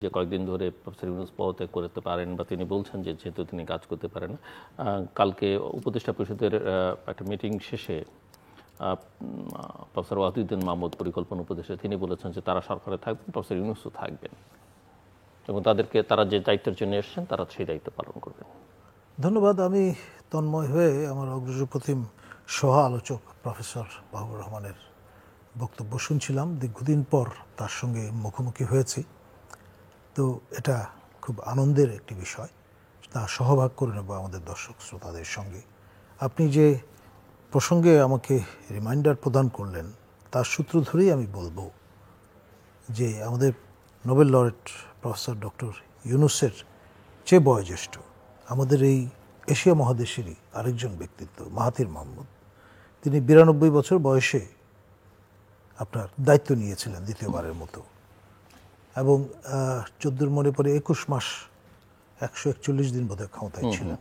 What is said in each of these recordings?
যে কয়েকদিন ধরে প্রফেসর ইউনূস পদত্যাগ করতে পারেন বা তিনি বলছেন যে যেহেতু তিনি কাজ করতে পারেন, কালকে উপদেষ্টা পরিষদের একটা মিটিং শেষে প্রফেসর ওয়াহিদুদ্দিন মাহমুদ পরিকল্পনা উপদেষ্টা তিনি বলেছেন যে তারা সরকারে থাকবেন, প্রফেসর ইউনূসও থাকবেন এবং তারা যে দায়িত্বের জন্য এসেছেন তারা সেই দায়িত্ব পালন করবেন। ধন্যবাদ। আমি তন্ময় হয়ে আমার অগ্রজপ্রতিম সহ আলোচক প্রফেসর মাহবুবুর রহমানের বক্তব্য শুনছিলাম। দীর্ঘদিন পর তার সঙ্গে মুখোমুখি হয়েছি, তো এটা খুব আনন্দের একটি বিষয়। তা সহভাগ করে নেব আমাদের দর্শক শ্রোতাদের সঙ্গে। আপনি যে প্রসঙ্গে আমাকে রিমাইন্ডার প্রদান করলেন তার সূত্র ধরেই আমি বলবো যে আমাদের নোবেল লরেট প্রফেসর ডক্টর ইউনূসের চেয়ে বয়োজ্যেষ্ঠ আমাদের এই এশিয়া মহাদেশেরই আরেকজন ব্যক্তিত্ব মাহাথির মোহাম্মদ, তিনি 92 বছর বয়সে আপনার দায়িত্ব নিয়েছিলেন দ্বিতীয়বারের মতো, এবং 14 মনে পড়ে 21 মাস 141 দিন বোধহয় ক্ষমতায় ছিলেন,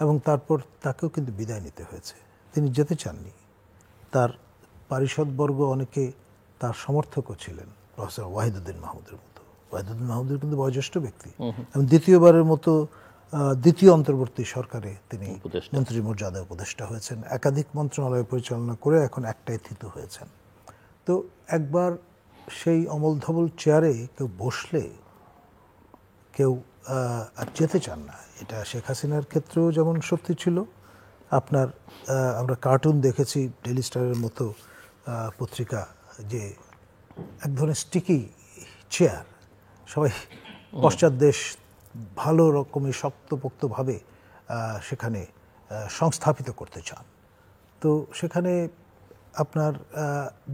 এবং তারপর তাকেও কিন্তু বিদায় নিতে হয়েছে। তিনি যেতে চাননি। তার পারিষদবর্গ অনেকে তার সমর্থকও ছিলেন, প্রফেসর ওয়াহিদুদ্দিন মাহমুদের মতো। ওয়াহিদুদ্দিন মাহমুদের কিন্তু বয়োজ্যেষ্ঠ ব্যক্তি এবং দ্বিতীয়বারের মতো দ্বিতীয় অন্তর্বর্তী সরকারে তিনি মন্ত্রী মর্যাদায় উপদেষ্টা হয়েছেন, একাধিক মন্ত্রণালয় পরিচালনা করে এখন একটাই থিত হয়েছেন। তো একবার সেই অমল ধবল চেয়ারে কেউ বসলে কেউ আর যেতে চান না। এটা শেখ হাসিনার ক্ষেত্রেও যেমন সত্যি ছিল। আপনার আমরা কার্টুন দেখেছি, ডেইলি স্টারের মতো পত্রিকা, যে এক ধরনের স্টিকি চেয়ার, সবাই পশ্চাৎ দেশ ভালো রকমের শক্তপোক্তভাবে সেখানে সংস্থাপিত করতে চান। তো সেখানে আপনার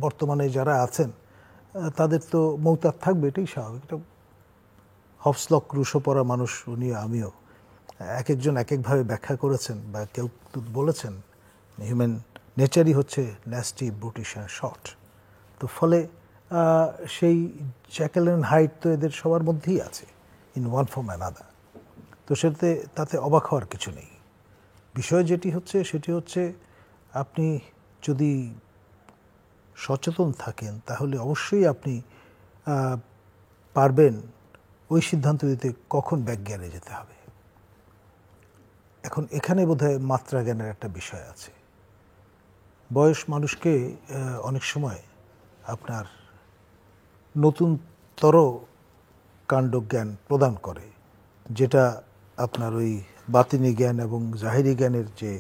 বর্তমানে যারা আছেন তাদের তো মৌতাক থাকবে, এটাই স্বাভাবিক। এটা হবসলক রুশো পড়া মানুষ, উনি আমিও এক একজন এক একভাবে ব্যাখ্যা করেছেন, বা কেউ বলেছেন হিউম্যান নেচারই হচ্ছে ন্যাস্টি, ব্রুটিশ অ্যান্ড শর্ট। তো ফলে সেই জ্যাকেল অ্যান্ড হাইড তো এদের সবার মধ্যেই আছে, ইন ওয়ান ফর্ম অ্যানাদার। তো তাতে অবাক হওয়ার কিছু নেই। বিষয় যেটি হচ্ছে সেটি হচ্ছে আপনি যদি সচেতন থাকেন তাহলে অবশ্যই আপনি পারবেন ওই সিদ্ধান্ত দিতে কখন ব্যাকজ্ঞানে যেতে হবে। এখন এখানে বোধহয় মাত্রা জ্ঞানের একটা বিষয় আছে। বয়স মানুষকে অনেক সময় আপনার নতুনতর কাণ্ডজ্ঞান প্রদান করে, যেটা আপনার ওই বাতিনি জ্ঞান এবং জাহিরি জ্ঞানের যে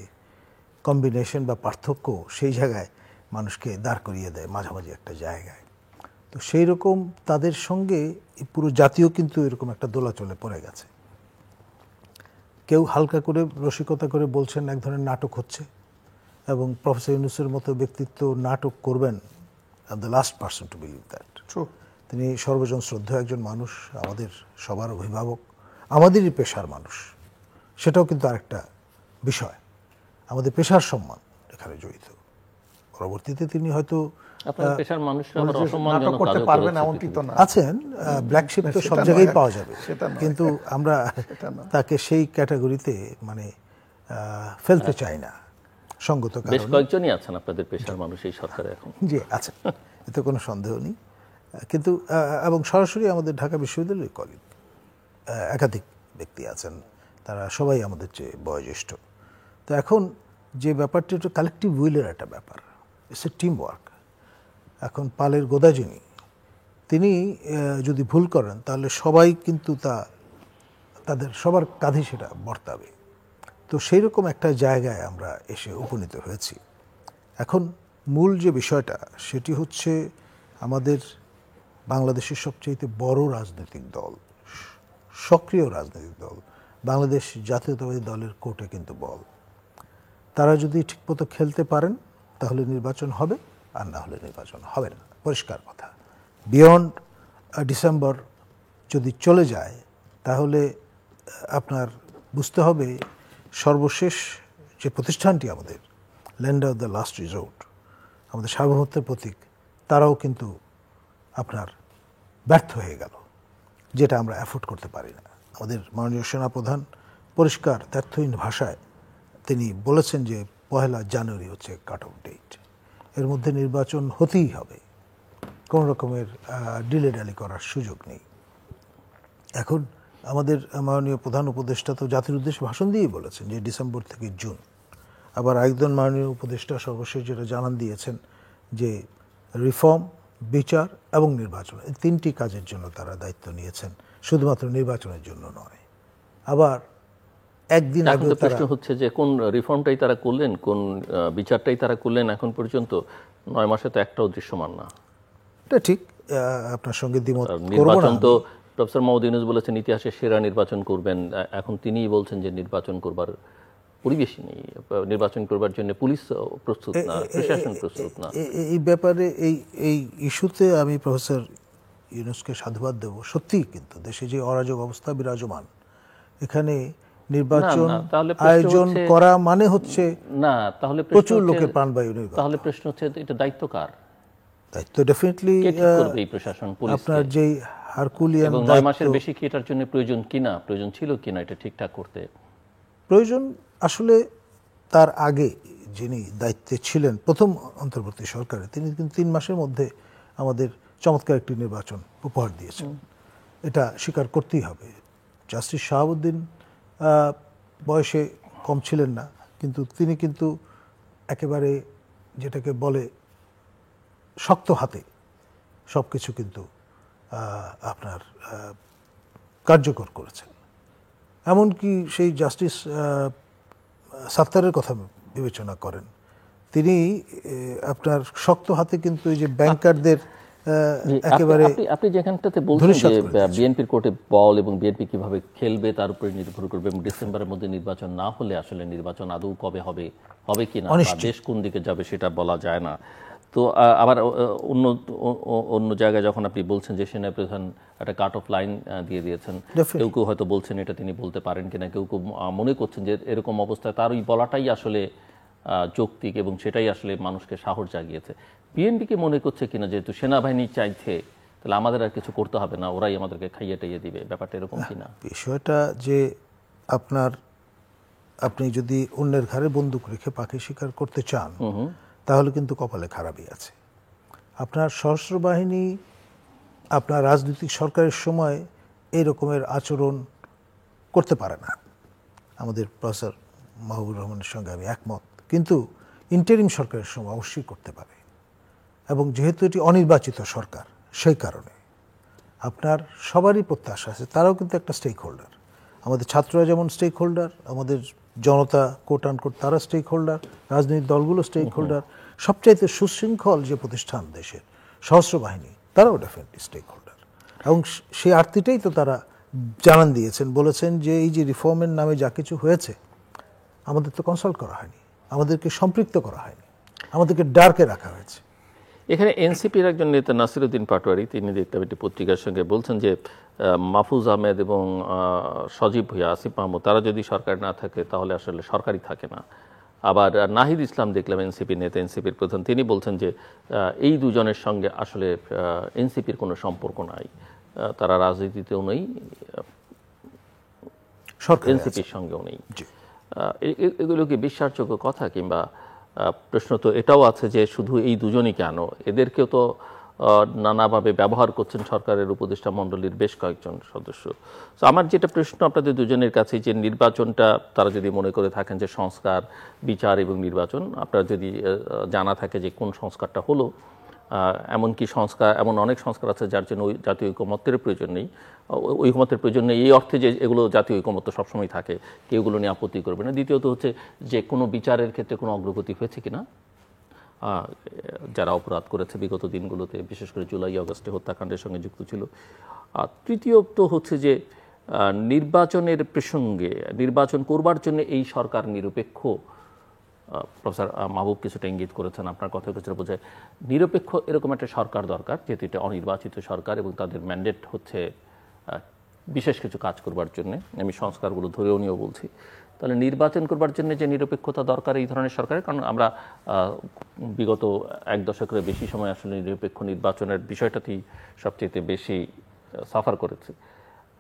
কম্বিনেশন বা পার্থক্য, সেই জায়গায় মানুষকে দাঁড় করিয়ে দেয় মাঝামাঝি একটা জায়গায়। তো সেই রকম তাদের সঙ্গে পুরো জাতীয় কিন্তু এরকম একটা দোলাচলে পড়ে গেছে। কেউ হালকা করে রসিকতা করে বলছেন এক ধরনের নাটক হচ্ছে, এবং প্রফেসর ইউনূসের মতো ব্যক্তিত্ব নাটক করবেন, I am the last person to believe that. তিনি সর্বজন শ্রদ্ধেয় একজন মানুষ, আমাদের সবার অভিভাবক, আমাদেরই পেশার মানুষ। সেটাও কিন্তু আরেকটা বিষয়, আমাদের পেশার সম্মান এখানে জড়িত। পরবর্তীতে তিনি হয়তো করতে পারবেন এমনটি তো না, আছেন, ব্ল্যাক শিপ তো সব জায়গায় পাওয়া যাবে, কিন্তু আমরা তাকে সেই ক্যাটাগরিতে মানে ফেলতে চাই না সঙ্গত কারণে। বেশ কয়েকজনই আছেন আপনাদের পেশার মানুষ এই সরকারে এখন। জি আছেন, এতে কোনো সন্দেহ নেই। কিন্তু এবং সরাসরি আমাদের ঢাকা বিশ্ববিদ্যালয়ের কলিগ একাধিক ব্যক্তি আছেন, তারা সবাই আমাদের চেয়ে বয়োজ্যেষ্ঠ। তো এখন যে ব্যাপারটি একটু কালেকটিভ উইলের একটা ব্যাপার, ইটস এ টিম ওয়ার্ক। এখন পালের গোদা যিনি, তিনি যদি ভুল করেন তাহলে সবাই কিন্তু তাদের সবার কাঁধে সেটা বর্তাবে। তো সেই রকম একটা জায়গায় আমরা এসে উপনীত হয়েছি। এখন মূল যে বিষয়টা সেটি হচ্ছে আমাদের বাংলাদেশের সবচেয়ে বড় রাজনৈতিক দল, সক্রিয় রাজনৈতিক দল, বাংলাদেশ জাতীয়তাবাদী দলের কোর্টে কিন্তু বল। তারা যদি ঠিকমতো খেলতে পারেন তাহলে নির্বাচন হবে, আর না হলে নির্বাচন হবে না, পরিষ্কার কথা। বিয়ন্ড ডিসেম্বর যদি চলে যায় তাহলে আপনার বুঝতে হবে সর্বশেষ যে প্রতিষ্ঠানটি আমাদের, land of the last resort, আমাদের সার্বভৌমত্বের প্রতীক, তারাও কিন্তু আপনার ব্যর্থ হয়ে গেল, যেটা আমরা অ্যাফোর্ড করতে পারি না। আমাদের মাননীয় সেনাপ্রধান পরিষ্কার তথ্যহীন ভাষায় তিনি বলেছেন যে 1 জানুয়ারি হচ্ছে কাট অফ ডেট, এর মধ্যে নির্বাচন হতেই হবে, কোনো রকমের ডিলে ডালি করার সুযোগ নেই। এখন আমাদের মাননীয় প্রধান উপদেষ্টা তো জাতির উদ্দেশ্যে ভাষণ দিয়েই বলেছেন যে ডিসেম্বর থেকে জুন। আবার একজন মাননীয় উপদেষ্টা সর্বশেষ যেটা জানান দিয়েছেন যে রিফর্ম, বিচার এবং নির্বাচন, এই তিনটি কাজের জন্য তারা দায়িত্ব নিয়েছেন, শুধুমাত্র নির্বাচনের জন্য নয়। আবার একদিন আগে প্রশ্ন হচ্ছে যে কোন রিফর্মটাই তারা করলেন, কোন বিচারটাই তারা করলেন, এখন পর্যন্ত 9 মাসে তো একটাও দৃশ্যমান না। এটা ঠিক, আপনার সঙ্গে দ্বিমত করব না। নির্বাচন তো প্রফেসর মাহমুদ ইউনূস বলেছেন ইতিহাসের সেরা নির্বাচন করবেন, এখন তিনিই বলছেন যে নির্বাচন করবার পরিবেশই নেই, নির্বাচন করবার জন্য পুলিশ প্রস্তুত না, প্রশাসন প্রস্তুত না। এই ব্যাপারে এই ইস্যুতে আমি প্রফেসর ইউনূসকে সাধুবাদ দেব। সত্যিই কিন্তু দেশে যে অরাজক অবস্থা বিরাজমান, এখানে নির্বাচন আয়োজন করা মানে হচ্ছে না, তাহলে প্রচুর লোকের প্রাণবায়ু নির্গত। তাহলে প্রশ্ন হচ্ছে এটা দায়িত্ব কার? দায়িত্ব ডেফিনেটলি এই প্রশাসন, পুলিশ। আপনার যেই হারকুলিয়ান 9 মাসের বেশি কি এটার জন্য প্রয়োজন কিনা, প্রয়োজন ছিল কিনা এটা ঠিকঠাক করতে? প্রয়োজন আসলে তার আগে যিনি দায়িত্বে ছিলেন প্রথম অন্তর্বর্তী সরকারে, তিনি কিন্তু 3 মাসের মধ্যে আমাদের চমৎকার একটি নির্বাচন উপহার দিয়েছেন, এটা স্বীকার করতেই হবে। জাস্টিস শাহাবুদ্দিন বয়সে কম ছিলেন না, কিন্তু তিনি কিন্তু একেবারে যেটাকে বলে শক্ত হাতে সব কিছু কিন্তু আপনার কার্যকর করেছেন। এমনকি সেই জাস্টিস সাত্তারের কথা বিবেচনা করেন, তিনি আপনার শক্ত হাতে কিন্তু এই যে ব্যাংকারদের একেবারে আপনি যেখানটাতে বলছেন যে বিএনপির কোর্টে বল এবং বিএনপি কিভাবে খেলবে তার উপরে নির্ভর করবে, এবং ডিসেম্বরের মধ্যে নির্বাচন না হলে আসলে নির্বাচন আদৌ কবে হবে, হবে কিনা, দেশ কোন দিকে যাবে সেটা বলা যায় না। তো আবার অন্য জায়গায় যখন আপনি বলছেন যে সেনাপ্রধান একটা কাট অফ লাইন দিয়ে দিয়েছেন, কেউ কেউ হয়তো বলছেন এটা তিনি বলতে পারেন কিনা, কেউ কেউ মনে করছেন যে এরকম অবস্থায় তার ওই বলাটাই আসলে যৌক্তিক এবং সেটাই আসলে মানুষকে সাহস জাগিয়েছে। বিএনপি কি মনে করছে কিনা যেহেতু সেনাবাহিনী চাইছে তাহলে আমাদের আর কিছু করতে হবে না, ওরাই আমাদেরকে খাইয়ে টাইয়ে দিবে, ব্যাপারটা এরকম কিনা? বিষয়টা যে আপনি যদি অন্যের ঘরে বন্দুক রেখে পাখি শিকার করতে চান তাহলে কিন্তু কপালে খারাপই আছে। আপনার সশস্ত্র বাহিনী আপনার রাজনৈতিক সরকারের সময় এই রকমের আচরণ করতে পারে না, আমাদের প্রফেসর মাহবুবুর রহমানের সঙ্গে আমি একমত, কিন্তু ইন্টারিম সরকারের সময় অবশ্যই করতে পারে। এবং যেহেতু এটি অনির্বাচিত সরকার, সেই কারণে আপনার সবারই প্রত্যাশা আছে, তারাও কিন্তু একটা স্টেক হোল্ডার। আমাদের ছাত্ররা যেমন স্টেক হোল্ডার, আমাদের জনতা কোট আনকোট তারা স্টেক হোল্ডার, রাজনৈতিক দলগুলো স্টেক হোল্ডার, সবচাইতে সুশৃঙ্খল যে প্রতিষ্ঠান দেশের সশস্ত্র বাহিনী, তারাও ডেফিনেটলি স্টেক হোল্ডার। এবং সেই আর্তিটাই তো তারা জানান দিয়েছেন, বলেছেন যে এই যে রিফর্মের নামে যা কিছু হয়েছে আমাদের তো কনসাল্ট করা হয়নি, আমাদেরকে সম্পৃক্ত করা হয়নি, আমাদেরকে ডার্কে রাখা হয়েছে। এখানে এনসিপির একজন নেতা নাসিরউদ্দিন পাটোয়ারি, তিনি দেখলাম একটি পত্রিকার সঙ্গে বলছেন যে মাহফুজ আহমেদ এবং সজীব ভুঁইয়া, আসিফ মাহমুদ তারা যদি সরকার না থাকে তাহলে আসলে সরকারই থাকে না। আবার নাহিদ ইসলাম দেখলাম এনসিপি নেতা, এনসিপির প্রধান, তিনি বলছেন যে এই দুজনের সঙ্গে আসলে এনসিপির কোনো সম্পর্ক নাই, তারা রাজনীতিতেও নেই, এনসিপির সঙ্গেও নেই। এগুলো কি বিশ্বাসযোগ্য কথা? কিংবা প্রশ্ন তো এটাও আছে যে শুধু এই দুজনই কেন, এদেরকেও তো নানাভাবে ব্যবহার করছেন সরকারের উপদেষ্টা মণ্ডলীর বেশ কয়েকজন সদস্য। তো আমার যেটা প্রশ্ন আপনাদের দুজনের কাছে, যে নির্বাচনটা তারা যদি মনে করে থাকেন যে সংস্কার, বিচার এবং নির্বাচন, আপনারা যদি জানা থাকে যে কোন সংস্কারটা হলো, এমনকি সংস্কার, এমন অনেক সংস্কার আছে যার জন্য জাতীয় ঐকমত্যের প্রয়োজন নেই, ঐকমত্যের প্রয়োজন নেই এই অর্থে যে এগুলো জাতীয় ঐকমত্য সবসময় থাকে, কেউ এগুলো নিয়ে আপত্তি করবে না। দ্বিতীয়ত হচ্ছে যে কোনো বিচারের ক্ষেত্রে কোনো অগ্রগতি হয়েছে কিনা, যারা অপরাধ করেছে বিগত দিনগুলোতে, বিশেষ করে জুলাই আগস্টে হত্যাকাণ্ডের সঙ্গে যুক্ত ছিল। তৃতীয়ত হচ্ছে যে নির্বাচনের প্রসঙ্গে, নির্বাচন করবার জন্য এই সরকার নিরপেক্ষ, প্রফেসর মাহবুব কিছুটা ইঙ্গিত করেছেন, আপনার কথা কিছুটা বোঝায় নিরপেক্ষ এরকম একটা সরকার দরকার, যেহেতু এটা অনির্বাচিত সরকার এবং তাদের ম্যান্ডেট হচ্ছে বিশেষ কিছু কাজ করবার জন্য, আমি সংস্কারগুলো ধরেও নিয়েও বলছি। তাহলে নির্বাচন করবার জন্য যে নিরপেক্ষতা দরকার এই ধরনের সরকারের, কারণ আমরা বিগত 1 দশকের বেশি সময় আসলে নিরপেক্ষ নির্বাচনের বিষয়টাতেই সবচেয়ে বেশি সাফার করেছি।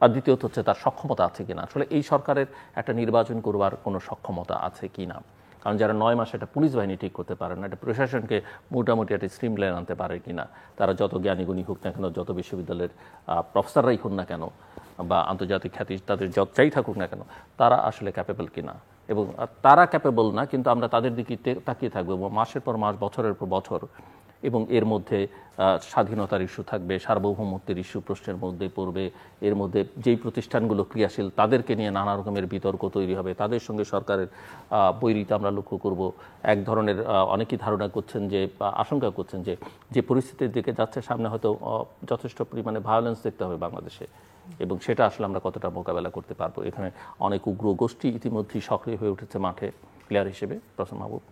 আর দ্বিতীয়ত হচ্ছে তার সক্ষমতা আছে কিনা, আসলে এই সরকারের একটা নির্বাচন করবার কোনো সক্ষমতা আছে কিনা। কারণ যারা 9 মাসে একটা পুলিশ বাহিনী ঠিক করতে পারে না, একটা প্রশাসনকে মোটামুটি একটা স্ট্রিমলাইন আনতে পারে কিনা, তারা যত জ্ঞানীগুণী হোক না কেন, যত বিশ্ববিদ্যালয়ের প্রফেসররাই হোক না কেন, বা আন্তর্জাতিক খ্যাতি তাদের যতটাই থাকুক না কেন, তারা আসলে ক্যাপেবল কিনা, এবং তারা ক্যাপেবল না কিন্তু আমরা তাদের দিকে তাকিয়ে থাকবো এবং মাসের পর মাস, বছরের পর বছর, এবং এর মধ্যে স্বাধীনতার ইস্যু থাকবে, সার্বভৌমত্বের ইস্যু প্রশ্নের মধ্যে পড়বে, এর মধ্যে যেই প্রতিষ্ঠানগুলো ক্রিয়াশীল তাদেরকে নিয়ে নানা রকমের বিতর্ক তৈরি হবে, তাদের সঙ্গে সরকারের বৈরিতা আমরা লক্ষ্য করব। এক ধরনের অনেকেই ধারণা করছেন যে, আশঙ্কা করছেন যে যে পরিস্থিতির দিকে যাচ্ছে সামনে হয়তো যথেষ্ট পরিমাণে ভায়োলেন্স দেখতে হবে বাংলাদেশে, এবং সেটা আসলে আমরা কতটা মোকাবেলা করতে পারবো। এখানে অনেক উগ্র গোষ্ঠী ইতিমধ্যেই সক্রিয় হয়ে উঠেছে মাঠে প্লেয়ার হিসেবে। প্রফেসর মাহবুব।